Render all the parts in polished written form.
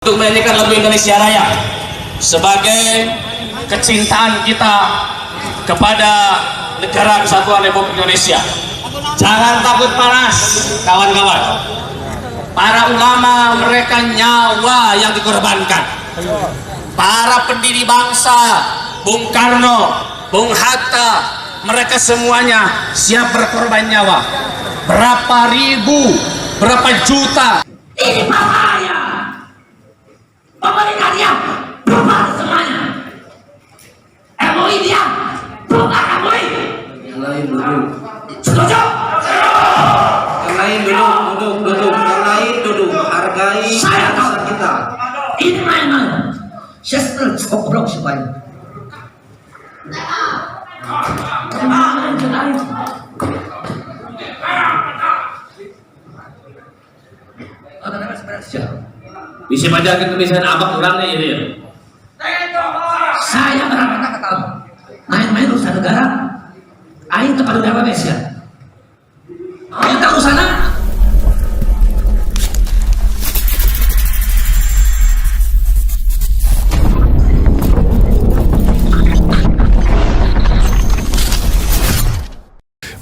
Untuk menyanyikan lagu Indonesia Raya sebagai kecintaan kita kepada negara kesatuan Republik Indonesia. Jangan takut panas, kawan-kawan. Para ulama, mereka nyawa yang dikorbankan. Para pendiri bangsa, Bung Karno, Bung Hatta, mereka semuanya siap berkorban nyawa. Berapa ribu, berapa juta. Ini bahaya. Pemerintah diam, bubar semuanya. MUI diam, bubar MUI. Yang lain duduk. Setuju? Yang lain duduk. Yang lain duduk. Hargai Saya tahu. bangsa kita. Ini main-main. Saya setelah goblok supaya. Bisa baca tulisan abang orangnya ini ya. Saya berangkat ke kamu. Main-main urusan negara. Aing kepada Dewa Mesia. Kita urusan apa?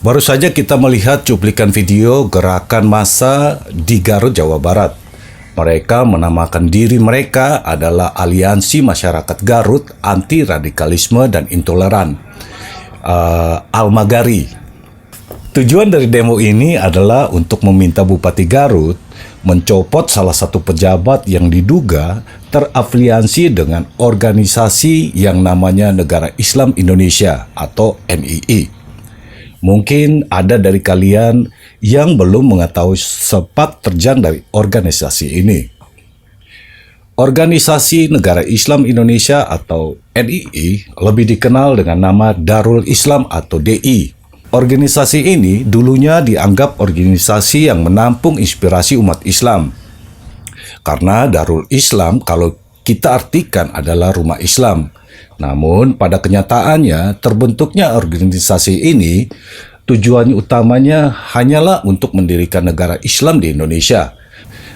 Baru saja kita melihat cuplikan video gerakan massa di Garut, Jawa Barat. Mereka menamakan diri mereka adalah Aliansi Masyarakat Garut Anti Radikalisme dan Intoleran, Almagari. Tujuan dari demo ini adalah untuk meminta Bupati Garut mencopot salah satu pejabat yang diduga terafiliasi dengan organisasi yang namanya Negara Islam Indonesia atau NII. Mungkin ada dari kalian yang belum mengetahui sepak terjang dari organisasi ini. Organisasi Negara Islam Indonesia atau NII lebih dikenal dengan nama Darul Islam atau DI. Organisasi ini dulunya dianggap organisasi yang menampung inspirasi umat Islam. Karena Darul Islam kalau kita artikan adalah rumah Islam. Namun pada kenyataannya terbentuknya organisasi ini tujuannya utamanya hanyalah untuk mendirikan negara Islam di Indonesia.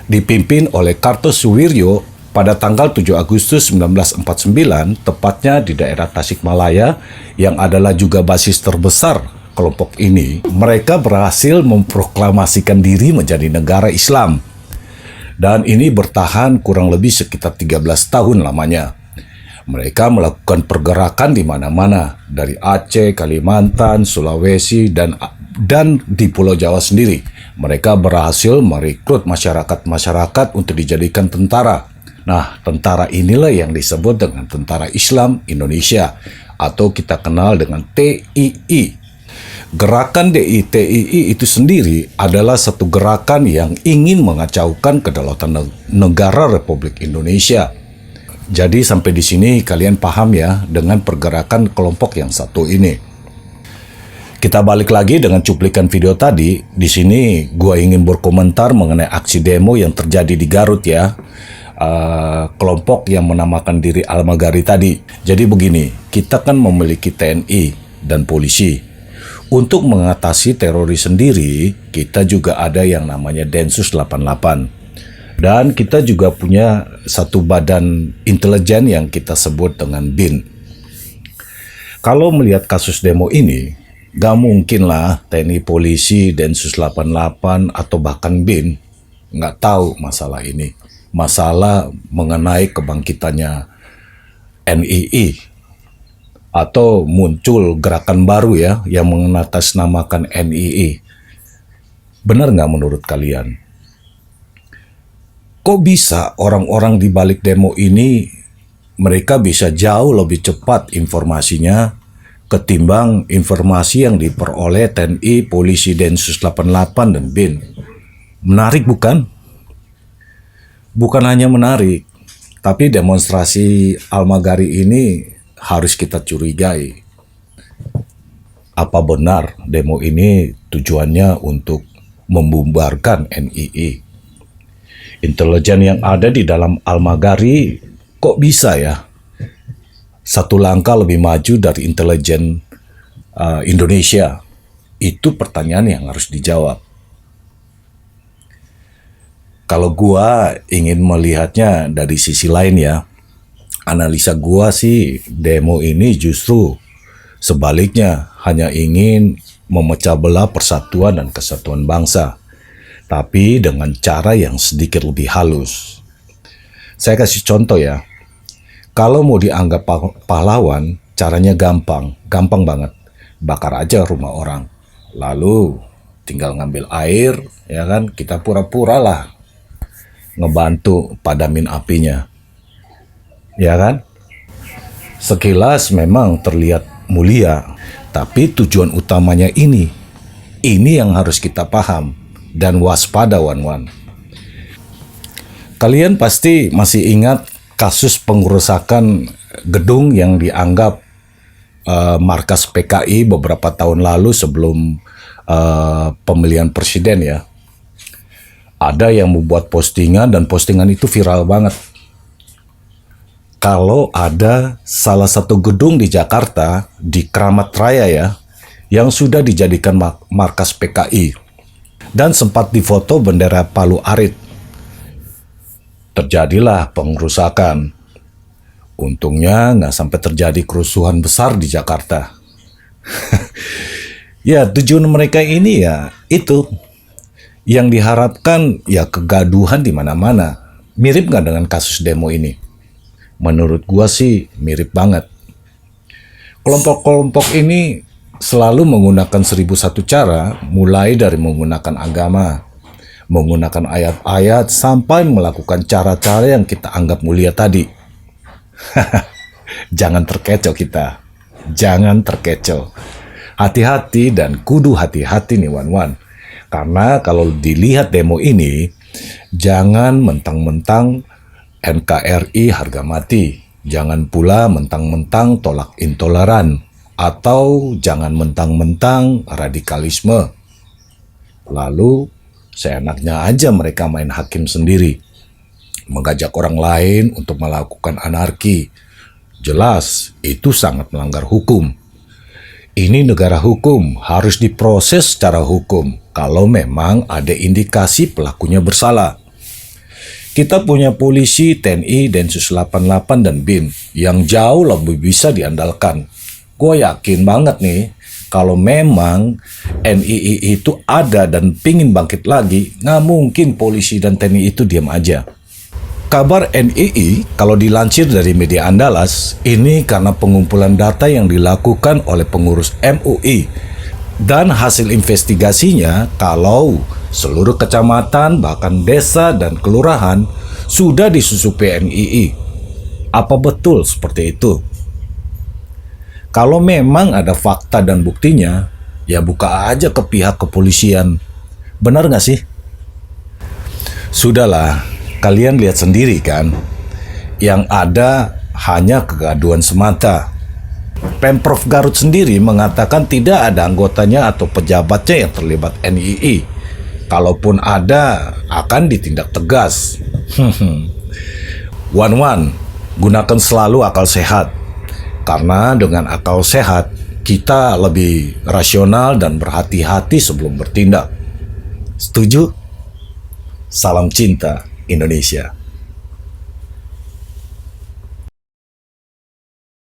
Dipimpin oleh Kartosuwiryo pada tanggal 7 Agustus 1949 tepatnya di daerah Tasikmalaya yang adalah juga basis terbesar kelompok ini. Mereka berhasil memproklamasikan diri menjadi negara Islam. Dan ini bertahan kurang lebih sekitar 13 tahun lamanya. Mereka melakukan pergerakan di mana-mana, dari Aceh, Kalimantan, Sulawesi, dan di Pulau Jawa sendiri. Mereka berhasil merekrut masyarakat-masyarakat untuk dijadikan tentara. Nah, tentara inilah yang disebut dengan Tentara Islam Indonesia, atau kita kenal dengan TII. Gerakan DI-TII itu sendiri adalah satu gerakan yang ingin mengacaukan kedaulatan negara Republik Indonesia. Jadi sampai di sini kalian paham ya dengan pergerakan kelompok yang satu ini. Kita balik lagi dengan cuplikan video tadi. Di sini gua ingin berkomentar mengenai aksi demo yang terjadi di Garut ya. Kelompok yang menamakan diri Almagari tadi. Jadi begini, kita kan memiliki TNI dan polisi. Untuk mengatasi teroris sendiri, kita juga ada yang namanya Densus 88. Dan kita juga punya satu badan intelijen yang kita sebut dengan BIN. Kalau melihat kasus demo ini, gak mungkin lah TNI polisi, Densus 88, atau bahkan BIN gak tahu masalah ini. Masalah mengenai kebangkitannya NII. Atau muncul gerakan baru ya, yang mengatasnamakan NII. Benar gak menurut kalian? Kok bisa orang-orang di balik demo ini mereka bisa jauh lebih cepat informasinya ketimbang informasi yang diperoleh TNI, polisi, Densus 88 dan BIN? Menarik bukan? Bukan hanya menarik, tapi demonstrasi Almagari ini harus kita curigai. Apa benar demo ini tujuannya untuk membubarkan NII? Intelijen yang ada di dalam Almagari kok bisa ya satu langkah lebih maju dari intelijen Indonesia? Itu pertanyaan yang harus dijawab. Kalau gua ingin melihatnya dari sisi lain ya, analisa gua sih demo ini justru sebaliknya hanya ingin memecah belah persatuan dan kesatuan bangsa, tapi dengan cara yang sedikit lebih halus. Saya kasih contoh ya, kalau mau dianggap pahlawan, caranya gampang banget. Bakar aja rumah orang, lalu tinggal ngambil air, ya kan, kita pura-pura lah ngebantu padamin apinya, ya kan? Sekilas memang terlihat mulia, tapi tujuan utamanya ini yang harus kita paham dan waspada, wan-wan. Kalian pasti masih ingat kasus pengerusakan gedung yang dianggap markas PKI beberapa tahun lalu sebelum pemilihan presiden ya. Ada yang membuat postingan dan postingan itu viral banget. Kalau ada salah satu gedung di Jakarta, di Kramat Raya ya, yang sudah dijadikan markas PKI dan sempat difoto bendera Palu Arit, terjadilah pengerusakan. Untungnya nggak sampai terjadi kerusuhan besar di Jakarta. Ya, tujuan mereka ini ya itu. Yang diharapkan ya kegaduhan di mana-mana. Mirip nggak dengan kasus demo ini? Menurut gua sih mirip banget. Kelompok-kelompok ini selalu menggunakan 1001 cara, mulai dari menggunakan agama, menggunakan ayat-ayat, sampai melakukan cara-cara yang kita anggap mulia tadi. Jangan terkecoh kita. Jangan terkecoh. Hati-hati dan kudu hati-hati nih wan-wan. Karena kalau dilihat demo ini, jangan mentang-mentang NKRI harga mati. Jangan pula mentang-mentang tolak intoleran. Atau jangan mentang-mentang radikalisme. Lalu seenaknya aja mereka main hakim sendiri. Mengajak orang lain untuk melakukan anarki. Jelas, itu sangat melanggar hukum. Ini negara hukum, harus diproses secara hukum kalau memang ada indikasi pelakunya bersalah. Kita punya polisi, TNI, Densus 88, dan BIN yang jauh lebih bisa diandalkan. Gue yakin banget nih, kalau memang NII itu ada dan pingin bangkit lagi, nggak mungkin polisi dan TNI itu diam aja. Kabar NII, kalau dilansir dari media Andalas, ini karena pengumpulan data yang dilakukan oleh pengurus MUI. Dan hasil investigasinya, kalau seluruh kecamatan, bahkan desa dan kelurahan, sudah disusupi NII. Apa betul seperti itu? Kalau memang ada fakta dan buktinya, ya buka aja ke pihak kepolisian. Benar nggak sih? Sudahlah. Kalian lihat sendiri kan, yang ada hanya kegaduhan semata. Pemprov Garut sendiri mengatakan tidak ada anggotanya atau pejabatnya yang terlibat NII. Kalaupun ada, akan ditindak tegas. Wan-wan, gunakan selalu akal sehat. Karena dengan akal sehat, kita lebih rasional dan berhati-hati sebelum bertindak. Setuju? Salam cinta. Indonesia.